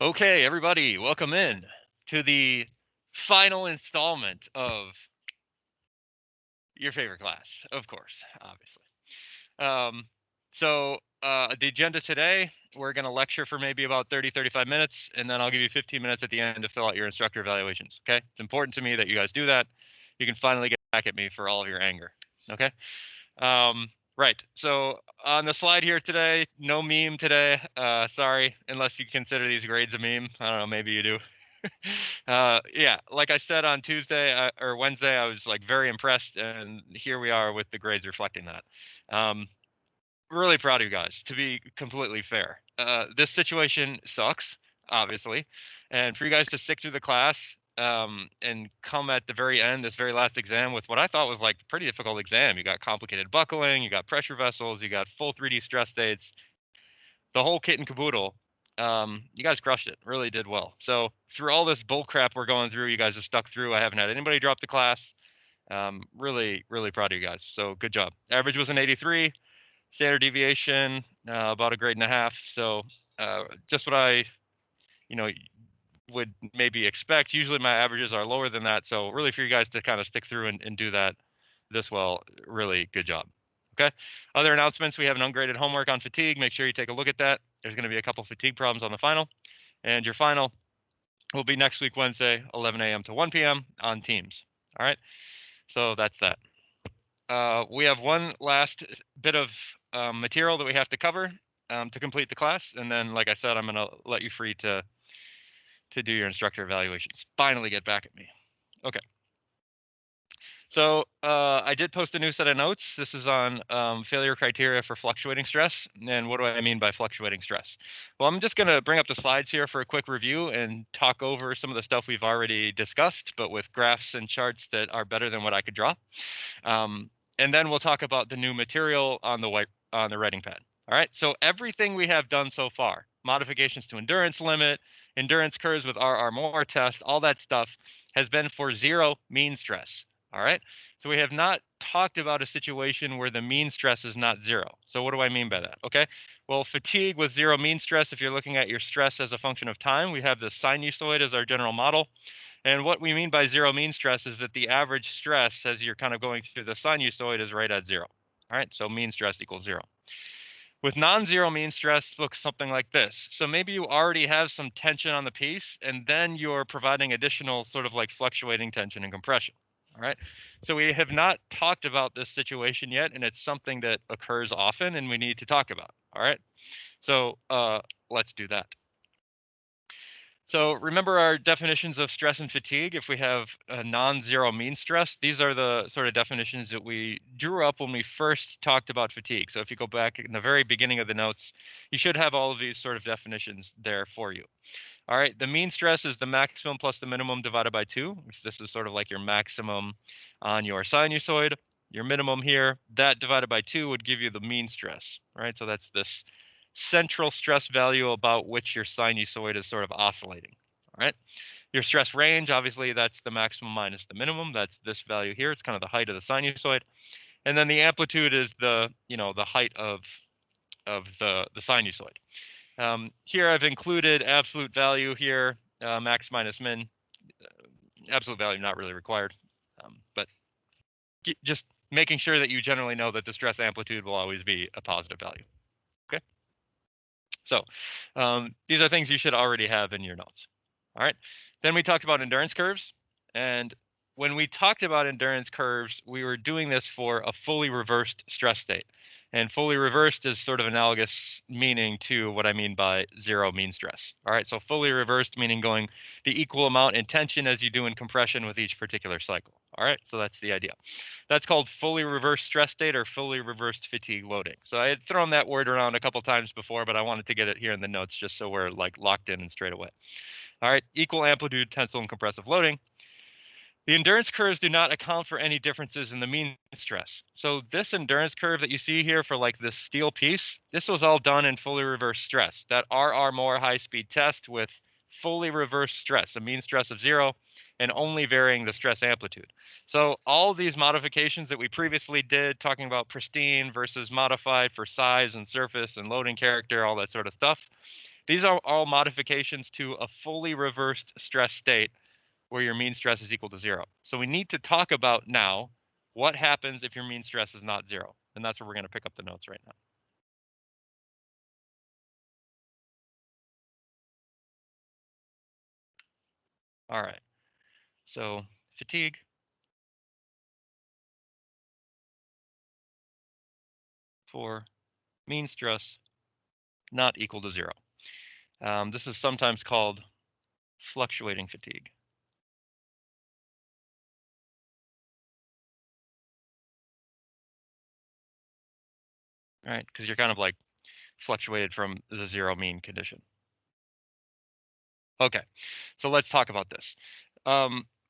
Okay, everybody, welcome in to the final installment of your favorite class, of course, obviously. The agenda today, we're going to lecture for maybe about 35 minutes, and then I'll give you 15 minutes at the end to fill out your instructor evaluations, okay? It's important to me that you guys do that. You can finally get back at me for all of your anger, okay? Right, so on the slide here today, no meme today. Sorry, unless you consider these grades a meme. I don't know, maybe you do. Yeah, like I said on Tuesday or Wednesday, I was like very impressed, and here we are with the grades reflecting that. Really proud of you guys, to be completely fair. This situation sucks, obviously, and for you guys to stick through the class and come at the very end, this very last exam, with what I thought was like a pretty difficult exam. You got complicated buckling, you got pressure vessels, you got full 3D stress states, the whole kit and caboodle. You guys crushed it, really did well. So through all this bull crap we're going through, you guys have stuck through. I haven't had anybody drop the class. Really proud of you guys. So good job. Average was an 83, standard deviation about a grade and a half. So just what I, you know, would maybe expect. Usually my averages are lower than that. So really for you guys to kind of stick through and do that this well, really good job. Okay. Other announcements, we have an ungraded homework on fatigue. Make sure you take a look at that. There's going to be a couple fatigue problems on the final. And your final will be next week, Wednesday, 11 a.m. to 1 p.m. on Teams. All right. So that's that. We have one last bit of material that we have to cover to complete the class. And then, like I said, I'm going to let you free to do your instructor evaluations. Finally get back at me. Okay. So I did post a new set of notes. This is on failure criteria for fluctuating stress. And what do I mean by fluctuating stress? Well, I'm just going to bring up the slides here for a quick review and talk over some of the stuff we've already discussed, but with graphs and charts that are better than what I could draw. And then we'll talk about the new material on the writing pad. All right. So everything we have done so far, modifications to endurance limit, endurance curves with RR more test, all that stuff has been for zero mean stress. All right. So we have not talked about a situation where the mean stress is not zero. So what do I mean by that? Okay. Well, fatigue with zero mean stress, if you're looking at your stress as a function of time, we have the sinusoid as our general model. And what we mean by zero mean stress is that the average stress as you're kind of going through the sinusoid is right at zero. All right. So mean stress equals zero. With non-zero mean stress, looks something like this. So maybe you already have some tension on the piece, and then you're providing additional sort of like fluctuating tension and compression. All right. So we have not talked about this situation yet, and it's something that occurs often and we need to talk about. All right. So let's do that. So remember our definitions of stress and fatigue. If we have a non-zero mean stress, these are the sort of definitions that we drew up when we first talked about fatigue. So if you go back in the very beginning of the notes, you should have all of these sort of definitions there for you. All right, the mean stress is the maximum plus the minimum divided by 2. If this is sort of like your maximum on your sinusoid, your minimum here, that divided by 2 would give you the mean stress, right? So that's this central stress value about which your sinusoid is sort of oscillating. All right. Your stress range, obviously, that's the maximum minus the minimum. That's this value here. It's kind of the height of the sinusoid. And then the amplitude is the, the height of the sinusoid. Here I've included absolute value here, max minus min. Absolute value not really required, but just making sure that you generally know that the stress amplitude will always be a positive value. Okay. So these are things you should already have in your notes. All right. Then we talked about endurance curves. And when we talked about endurance curves, we were doing this for a fully reversed stress state. And fully reversed is sort of analogous meaning to what I mean by zero mean stress. All right. So fully reversed meaning going the equal amount in tension as you do in compression with each particular cycle. All right. So that's the idea. That's called fully reversed stress state or fully reversed fatigue loading. So I had thrown that word around a couple times before, but I wanted to get it here in the notes just so we're like locked in and straight away. All right, equal amplitude tensile and compressive loading. The endurance curves do not account for any differences in the mean stress. So this endurance curve that you see here for like this steel piece, this was all done in fully reversed stress. That RR more high speed test with fully reversed stress, a mean stress of 0, and only varying the stress amplitude. So all these modifications that we previously did, talking about pristine versus modified for size and surface and loading character, all that sort of stuff, These are all modifications to a fully reversed stress state where your mean stress is equal to 0. So we need to talk about now what happens if your mean stress is not 0. And that's where we're going to pick up the notes right now. All right. So fatigue for mean stress not equal to 0. This is sometimes called fluctuating fatigue. Right? Because you're kind of like fluctuated from the 0 mean condition. Okay, so let's talk about this.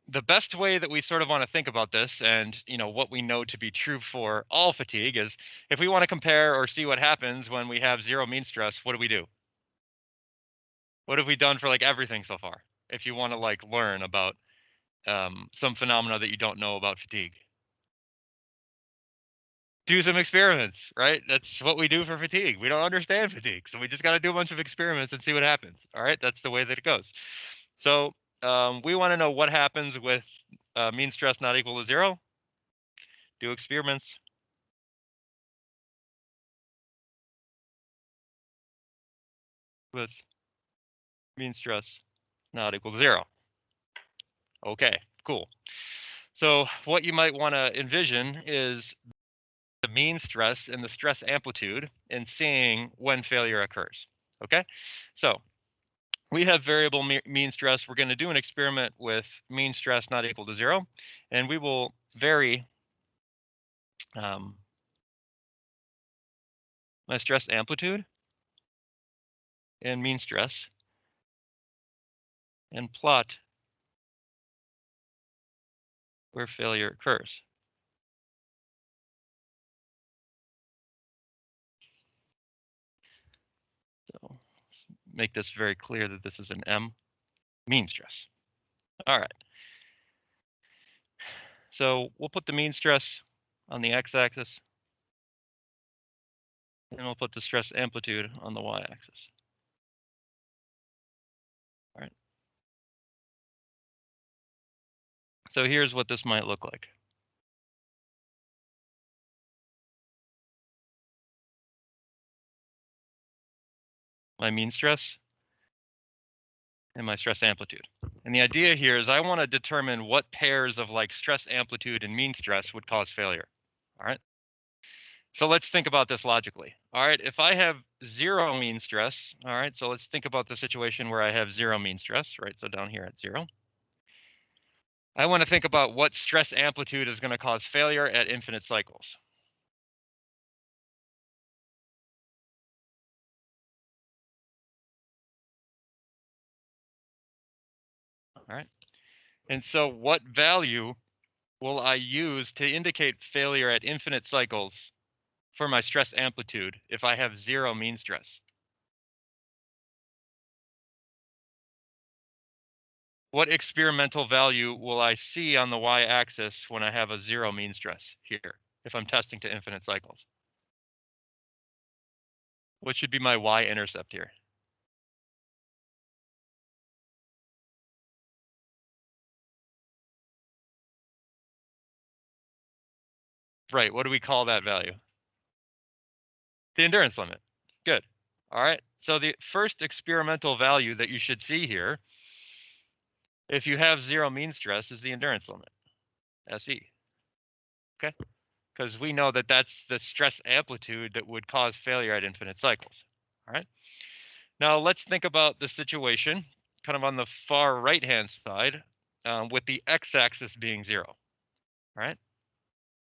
The best way that we sort of want to think about this, and what we know to be true for all fatigue, is if we want to compare or see what happens when we have 0 mean stress, what do we do? What have we done for like everything so far? If you want to like learn about some phenomena that you don't know about fatigue, do some experiments, right? That's what we do for fatigue. We don't understand fatigue, so we just got to do a bunch of experiments and see what happens. All right, that's the way that it goes. So we want to know what happens with mean stress not equal to 0. Do experiments. With mean stress not equal to 0. Okay, cool. So what you might want to envision is the mean stress and the stress amplitude and seeing when failure occurs. Okay, so we have variable mean stress. We're going to do an experiment with mean stress not equal to 0, and we will vary my stress amplitude and mean stress and plot where failure occurs. So make this very clear that this is an M mean stress. All right. So we'll put the mean stress on the x-axis, and we'll put the stress amplitude on the y-axis. All right. So here's what this might look like. My mean stress and my stress amplitude. And the idea here is I want to determine what pairs of like stress amplitude and mean stress would cause failure. All right. So let's think about this logically. All right. If I have 0 mean stress, all right. So let's think about the situation where I have 0 mean stress, right? So down here at 0. I want to think about what stress amplitude is going to cause failure at infinite cycles. All right. And so what value will I use to indicate failure at infinite cycles for my stress amplitude if I have 0 mean stress? What experimental value will I see on the y-axis when I have a 0 mean stress here, if I'm testing to infinite cycles? What should be my y-intercept here? Right, what do we call that value? The endurance limit. Good. All right, so the first experimental value that you should see here, if you have 0 mean stress, is the endurance limit, SE. Okay, because we know that that's the stress amplitude that would cause failure at infinite cycles. All right, now let's think about the situation kind of on the far right-hand side with the x-axis being 0. All right,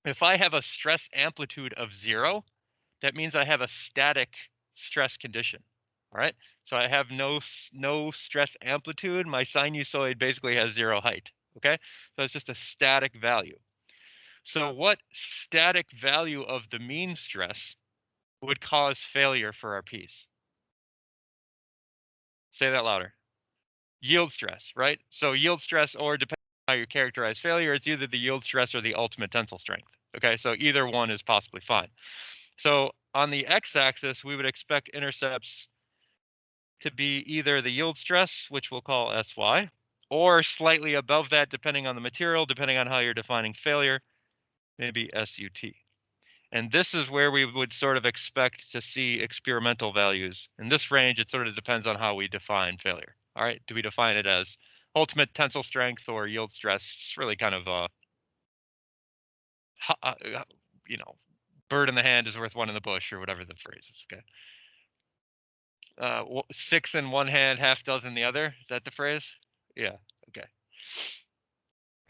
if I have a stress amplitude of 0, that means I have a static stress condition. All right, so I have no stress amplitude. My sinusoid basically has 0 height. Okay, so it's just a static value. So what static value of the mean stress would cause failure for our piece? Say that louder. Yield stress, right? So yield stress, or depending on how you characterize failure, it's either the yield stress or the ultimate tensile strength. Okay, so either one is possibly fine. So on the x-axis, we would expect intercepts to be either the yield stress, which we'll call SY, or slightly above that, depending on the material, depending on how you're defining failure, maybe SUT. And this is where we would sort of expect to see experimental values. In this range, it sort of depends on how we define failure. All right, do we define it as ultimate tensile strength or yield stress? It's really kind of you know, bird in the hand is worth one in the bush, or whatever the phrase is. Okay. 6 in one hand, half dozen in the other. Is that the phrase? Yeah. Okay.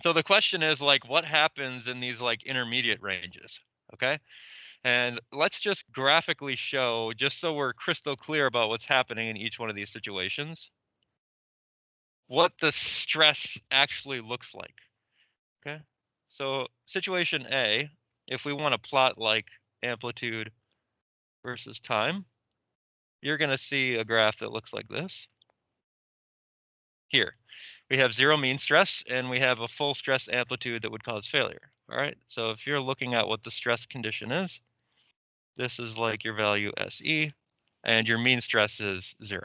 So the question is, like, what happens in these like intermediate ranges? Okay. And let's just graphically show, just so we're crystal clear about what's happening in each one of these situations, what the stress actually looks like. Okay. So situation A, if we want to plot like amplitude versus time, you're going to see a graph that looks like this. Here, we have zero mean stress, and we have a full stress amplitude that would cause failure. All right. So if you're looking at what the stress condition is, this is like your value SE, and your mean stress is 0.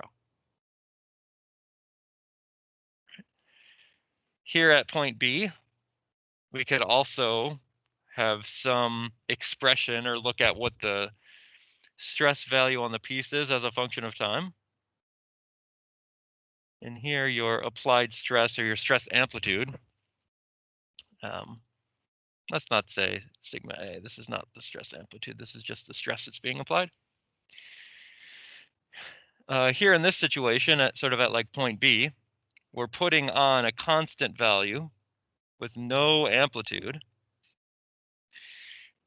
Here at point B, we could also have some expression or look at what the stress value on the piece is as a function of time. And here your applied stress or your stress amplitude. Let's not say sigma A. This is not the stress amplitude. This is just the stress that's being applied. Here in this situation, at like point B, we're putting on a constant value with no amplitude.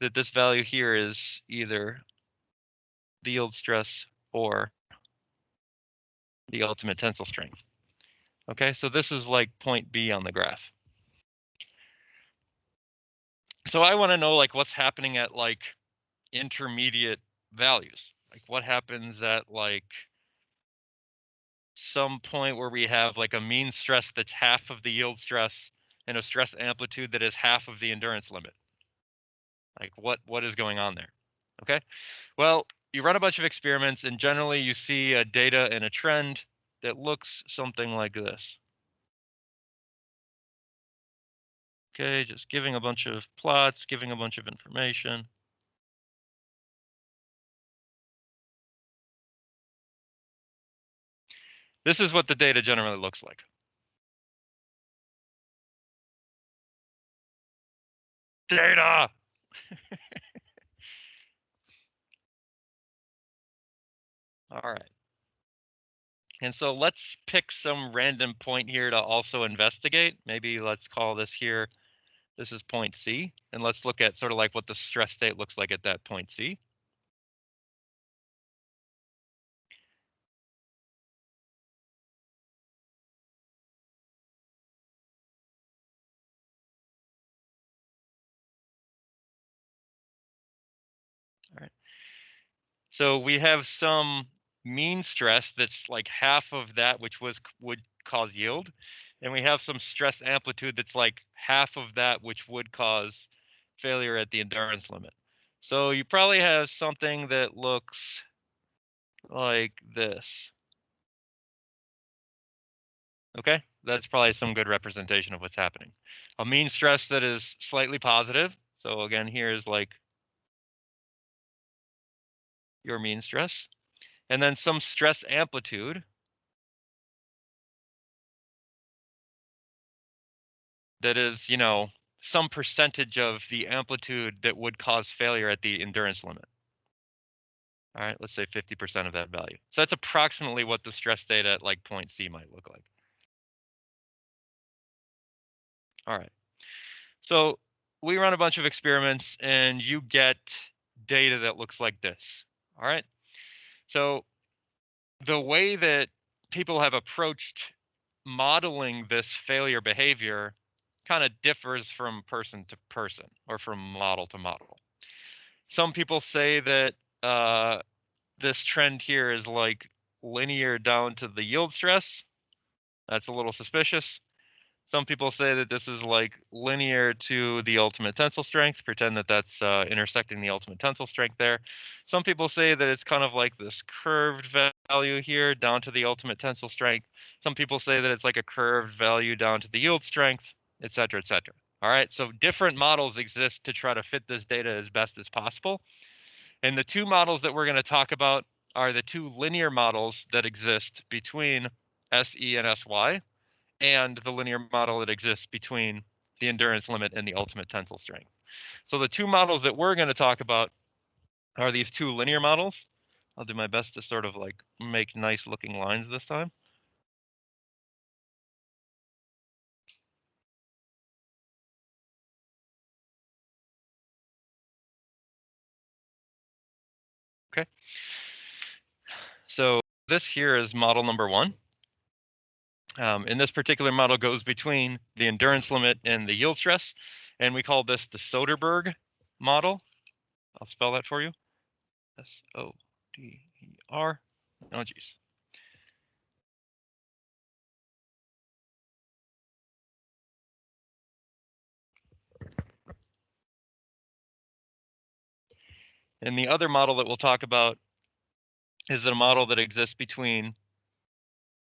That this value here is either the yield stress or the ultimate tensile strength. Okay, so this is like point B on the graph. So I want to know like what's happening at like intermediate values. Like what happens at like some point where we have like a mean stress that's half of the yield stress and a stress amplitude that is half of the endurance limit. Like what is going on there? Okay, well, you run a bunch of experiments and generally you see a data and a trend that looks something like this. Okay, just giving a bunch of plots, giving a bunch of information. This is what the data generally looks like. Data! All right. And so let's pick some random point here to also investigate. Maybe let's call this here, this is point C. And let's look at sort of like what the stress state looks like at that point C. All right. So we have some mean stress that's like half of that which would cause yield. And we have some stress amplitude that's like half of that which would cause failure at the endurance limit. So you probably have something that looks like this. Okay, that's probably some good representation of what's happening. A mean stress that is slightly positive. So again, here's like your mean stress. And then some stress amplitude that is, you know, some percentage of the amplitude that would cause failure at the endurance limit. All right, let's say 50% of that value. So that's approximately what the stress data at like point C might look like. All right. So we run a bunch of experiments and you get data that looks like this. All right. So the way that people have approached modeling this failure behavior kind of differs from person to person or from model to model. Some people say that this trend here is like linear down to the yield stress. That's a little suspicious. Some people say that this is like linear to the ultimate tensile strength, pretend that that's intersecting the ultimate tensile strength there. Some people say that it's kind of like this curved value here down to the ultimate tensile strength. Some people say that it's like a curved value down to the yield strength, et cetera, et cetera. All right, so different models exist to try to fit this data as best as possible. And the two models that we're going to talk about are the two linear models that exist between SE and SY, and the linear model that exists between the endurance limit and the ultimate tensile strength. So the two models that we're going to talk about are these two linear models. I'll do my best to sort of like make nice looking lines this time. Okay. So this here is model number one. And this particular model goes between the endurance limit and the yield stress. And we call this the Soderburg model. I'll spell that for you. S-O-D-E-R. Oh, geez. And the other model that we'll talk about is a model that exists between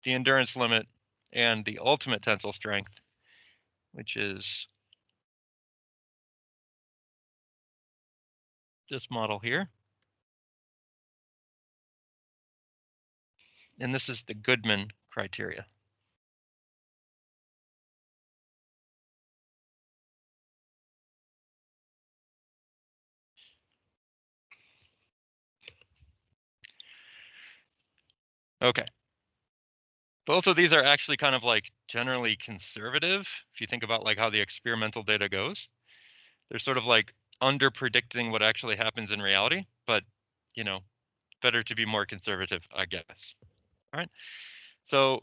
the endurance limit and the ultimate tensile strength, which is this model here. And this is the Goodman criteria. Okay. Both of these are actually kind of like generally conservative. If you think about like how the experimental data goes, they're sort of like under predicting what actually happens in reality, but you know, better to be more conservative, I guess. All right. So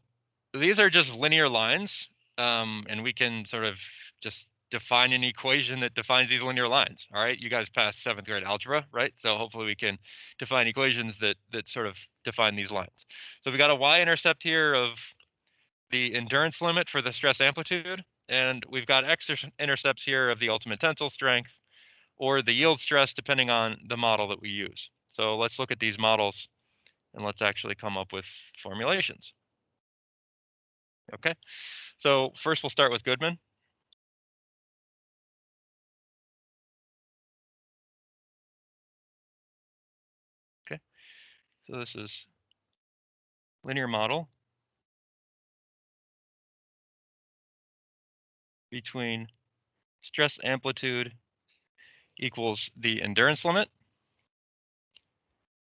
these are just linear lines, and we can sort of just define an equation that defines these linear lines. All right, you guys passed 7th grade algebra, right? So hopefully we can define equations that sort of define these lines. So we got a y-intercept here of the endurance limit for the stress amplitude, and we've got x-intercepts here of the ultimate tensile strength or the yield stress, depending on the model that we use. So let's look at these models and let's actually come up with formulations. Okay, so first we'll start with Goodman. Okay, so this is linear model between stress amplitude equals the endurance limit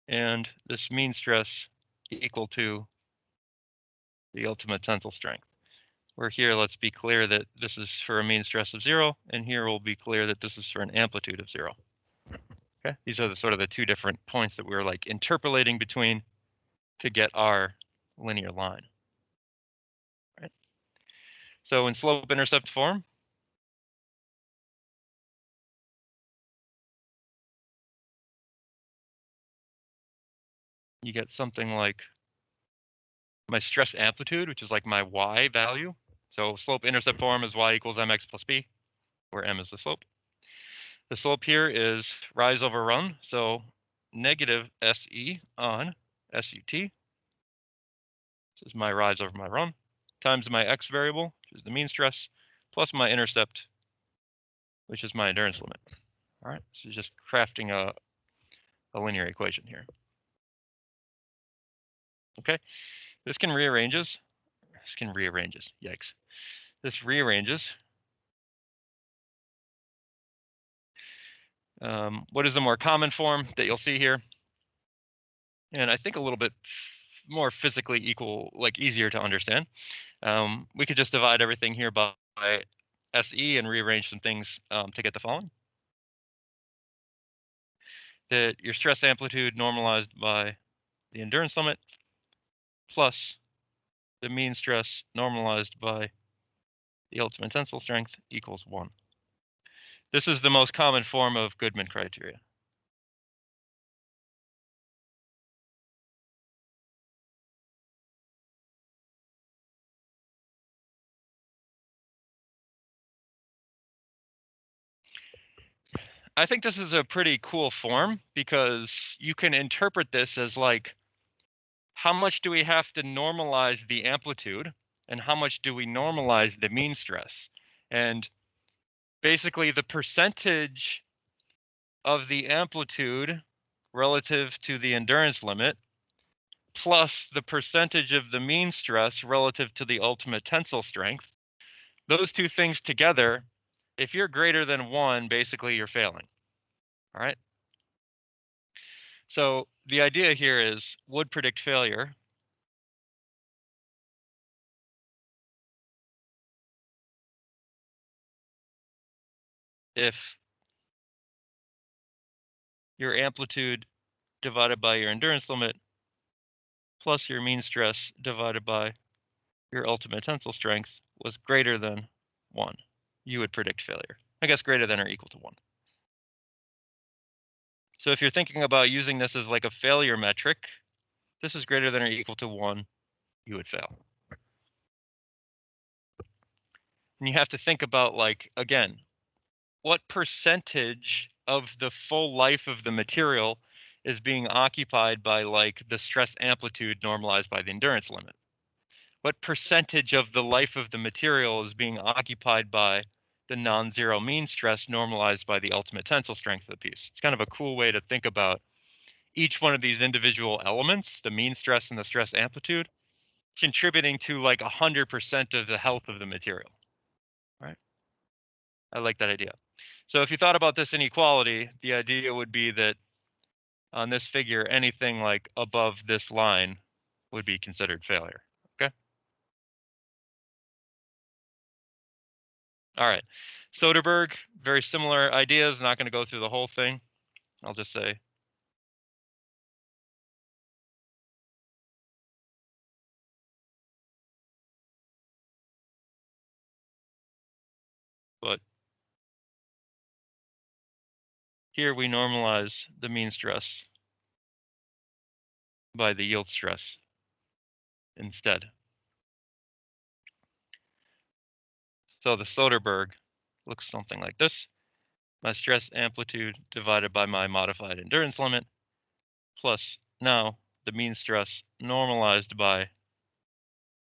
and this mean stress equal to the ultimate tensile strength. Where here, let's be clear that this is for a mean stress of 0, and here we'll be clear that this is for an amplitude of 0. Okay, these are the sort of the two different points that we're like interpolating between to get our linear line. Right? So in slope-intercept form, you get something like my stress amplitude, which is like my y value. So slope-intercept form is y equals mx plus b, where m is the slope. The slope here is rise over run, so negative SE on SUT. This is my rise over my run, times my x variable, which is the mean stress, plus my intercept, which is my endurance limit. All right, so just crafting a linear equation here. Okay, this can rearranges. This can rearranges, yikes. This rearranges. What is the more common form that you'll see here? And I think a little bit more physically equal, like easier to understand. We could just divide everything here by SE and rearrange some things to get the following. That your stress amplitude normalized by the endurance limit plus the mean stress normalized by the ultimate tensile strength equals 1. This is the most common form of Goodman criteria. I think this is a pretty cool form because you can interpret this as like, how much do we have to normalize the amplitude and how much do we normalize the mean stress? And basically the percentage of the amplitude relative to the endurance limit plus the percentage of the mean stress relative to the ultimate tensile strength. Those two things together, if you're greater than 1, basically you're failing. All right. So the idea here is would predict failure if your amplitude divided by your endurance limit plus your mean stress divided by your ultimate tensile strength was greater than 1. You would predict failure. I guess greater than or equal to 1. So if you're thinking about using this as like a failure metric, this is greater than or equal to 1, you would fail. And you have to think about, like, again, what percentage of the full life of the material is being occupied by like the stress amplitude normalized by the endurance limit? What percentage of the life of the material is being occupied by the non-zero mean stress normalized by the ultimate tensile strength of the piece? It's kind of a cool way to think about each one of these individual elements, the mean stress and the stress amplitude, contributing to like 100% of the health of the material, right? I like that idea. So if you thought about this inequality, the idea would be that on this figure, anything like above this line would be considered failure. Okay. All right. Soderburg, very similar ideas. Not going to go through the whole thing. I'll just say, but here we normalize the mean stress by the yield stress instead. So the Soderburg looks something like this. My stress amplitude divided by my modified endurance limit plus now the mean stress normalized by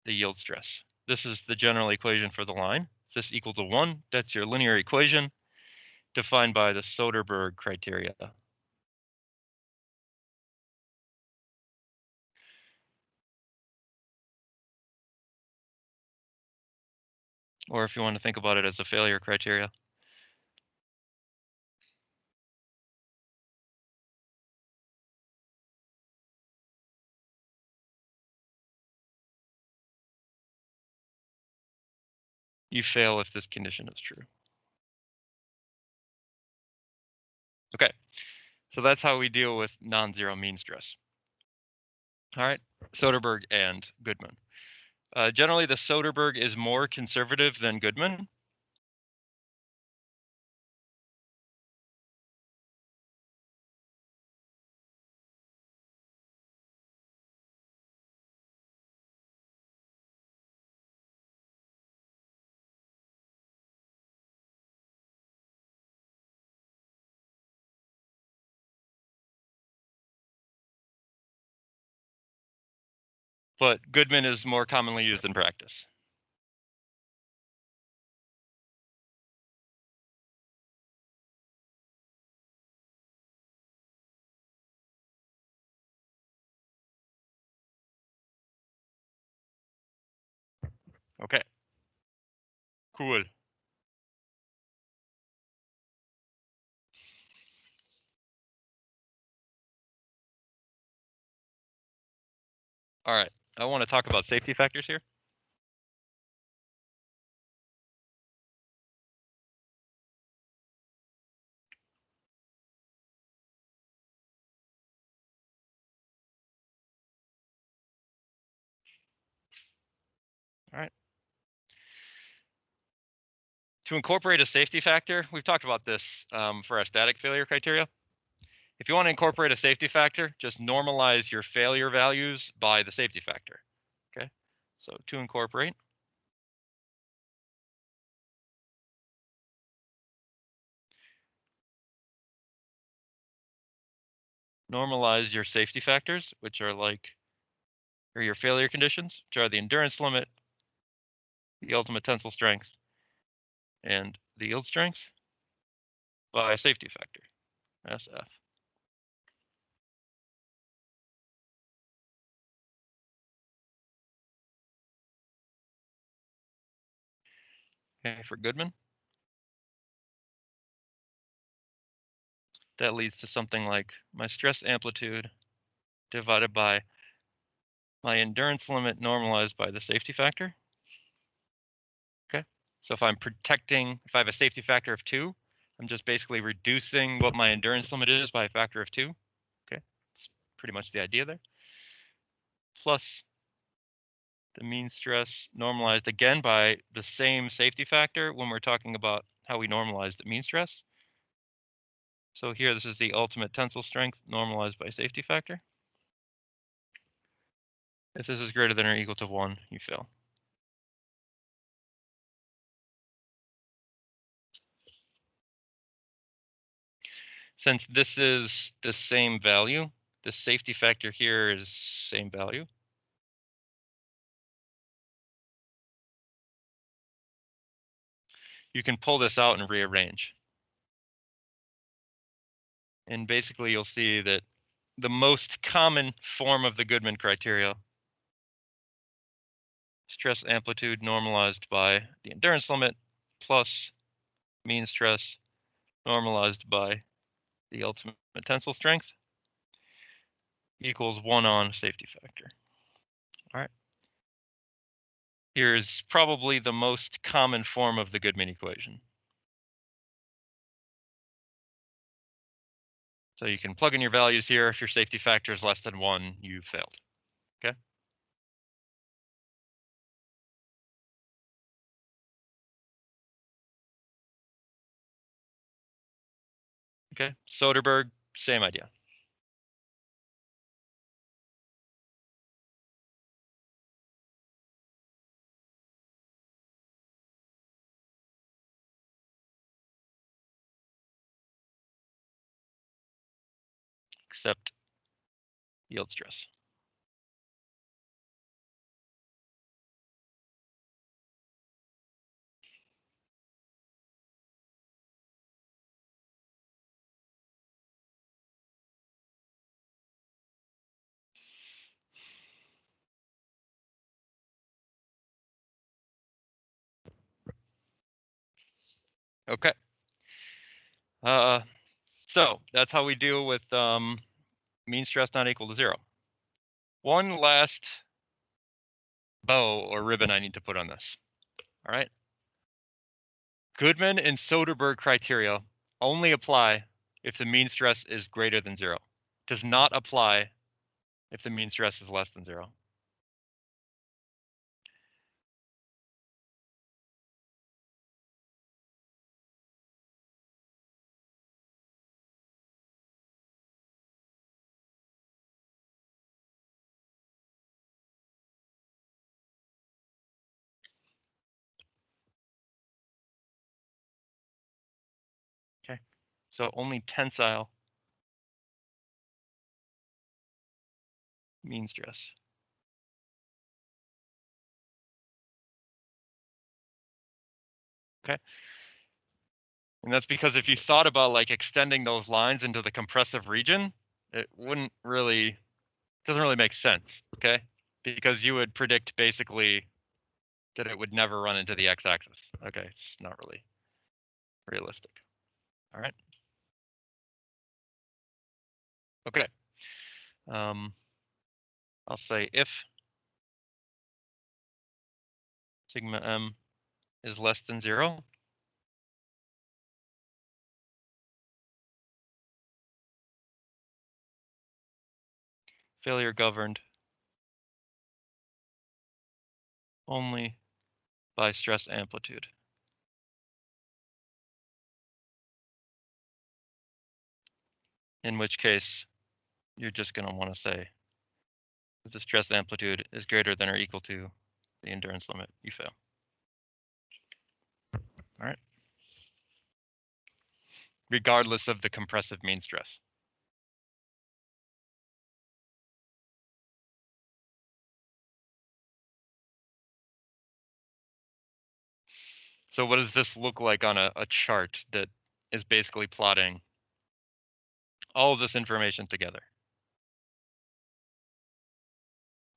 the yield stress. This is the general equation for the line. If this equal to 1, that's your linear equation defined by the Soderburg criteria. Or if you want to think about it as a failure criteria. You fail if this condition is true. Okay, so that's how we deal with non-zero mean stress. All right, Soderberg and Goodman. Generally, the Soderberg is more conservative than Goodman. But Goodman is more commonly used in practice. Okay, cool. All right, I want to talk about safety factors here. All right. To incorporate a safety factor, we've talked about this for our static failure criteria. If you want to incorporate a safety factor, just normalize your failure values by the safety factor. Okay, so to incorporate, normalize your safety factors, which are or your failure conditions, which are the endurance limit, the ultimate tensile strength, and the yield strength, by a safety factor, SF. Okay, for Goodman, that leads to something like my stress amplitude divided by my endurance limit normalized by the safety factor. Okay, so if if I have a safety factor of 2, I'm just basically reducing what my endurance limit is by a factor of 2. Okay, that's pretty much the idea there. Plus the mean stress normalized again by the same safety factor when we're talking about how we normalized the mean stress. So here, this is the ultimate tensile strength normalized by safety factor. If this is greater than or equal to 1, you fail. Since this is the same value, the safety factor here is same value. You can pull this out and rearrange. And basically, you'll see that the most common form of the Goodman criteria, stress amplitude normalized by the endurance limit plus mean stress normalized by the ultimate tensile strength, equals 1 on safety factor. All right. Here's probably the most common form of the Goodman equation. So you can plug in your values here. If your safety factor is less than 1, you failed. Okay. Okay. Soderburg, same idea. Except yield stress. Okay. So that's how we deal with mean stress not equal to 0. One last bow or ribbon I need to put on this. All right. Goodman and Soderburg criteria only apply if the mean stress is greater than 0. Does not apply if the mean stress is less than 0. Okay. So only tensile mean stress. Okay. And that's because if you thought about like extending those lines into the compressive region, it doesn't really make sense, okay? Because you would predict basically that it would never run into the x-axis. Okay, it's not really realistic. All right. Okay. I'll say if sigma m is less than 0, failure governed only by stress amplitude. In which case, you're just going to want to say if the stress amplitude is greater than or equal to the endurance limit, you fail. All right. Regardless of the compressive mean stress. So what does this look like on a chart that is basically plotting all of this information together?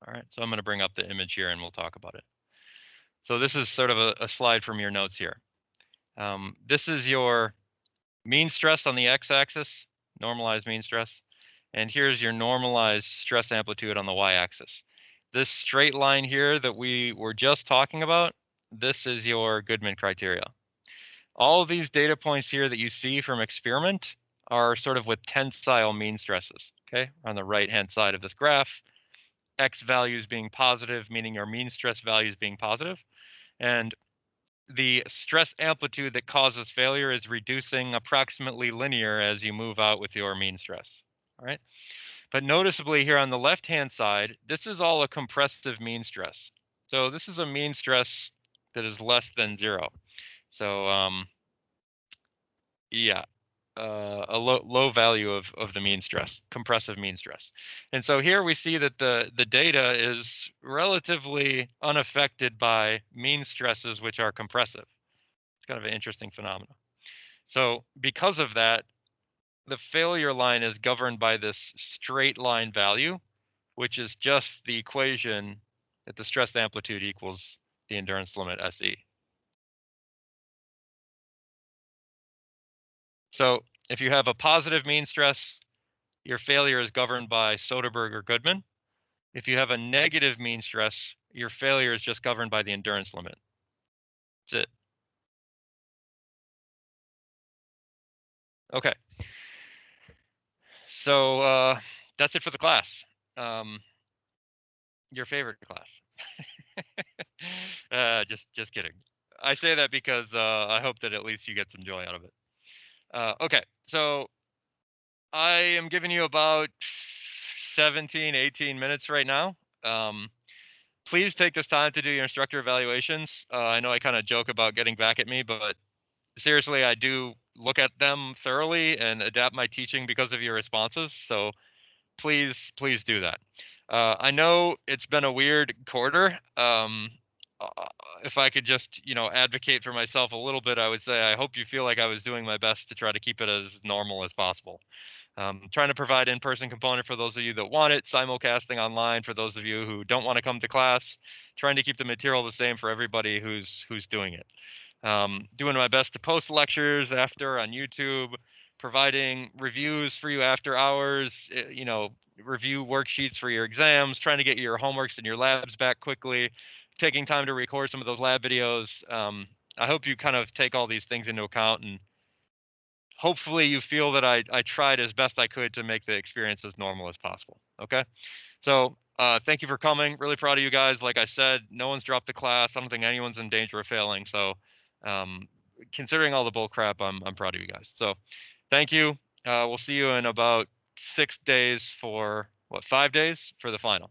All right, so I'm going to bring up the image here and we'll talk about it. So this is sort of a slide from your notes here. This is your mean stress on the x-axis, normalized mean stress, and here's your normalized stress amplitude on the y-axis. This straight line here that we were just talking about, this is your Goodman criteria. All of these data points here that you see from experiment are sort of with tensile mean stresses, okay? On the right-hand side of this graph, x values being positive, meaning your mean stress values being positive, and the stress amplitude that causes failure is reducing approximately linear as you move out with your mean stress, all right? But noticeably here on the left-hand side, this is all a compressive mean stress. So this is a mean stress that is less than 0. So yeah, a low value of the mean stress, compressive mean stress. And so here we see that the data is relatively unaffected by mean stresses, which are compressive. It's kind of an interesting phenomenon. So because of that, the failure line is governed by this straight line value, which is just the equation that the stress amplitude equals the endurance limit SE. So if you have a positive mean stress, your failure is governed by Soderburg or Goodman. If you have a negative mean stress, your failure is just governed by the endurance limit. That's it. Okay. So that's it for the class. Your favorite class. Just kidding. I say that because I hope that at least you get some joy out of it. Okay, so I am giving you about 17, 18 minutes right now. Please take this time to do your instructor evaluations. I know I kind of joke about getting back at me, but seriously, I do look at them thoroughly and adapt my teaching because of your responses. So please do that. I know it's been a weird quarter. Uh, if I could just, advocate for myself a little bit, I would say I hope you feel like I was doing my best to try to keep it as normal as possible. Trying to provide in-person component for those of you that want it, simulcasting online for those of you who don't want to come to class, trying to keep the material the same for everybody who's doing it. Doing my best to post lectures after on YouTube, providing reviews for you after hours, review worksheets for your exams, trying to get your homeworks and your labs back quickly, taking time to record some of those lab videos. I hope you kind of take all these things into account, and hopefully you feel that I tried as best I could to make the experience as normal as possible. Okay. So thank you for coming. Really proud of you guys. Like I said, no one's dropped the class. I don't think anyone's in danger of failing. So considering all the bull crap, I'm proud of you guys. So thank you. We'll see you in about 6 days for 5 days for the final.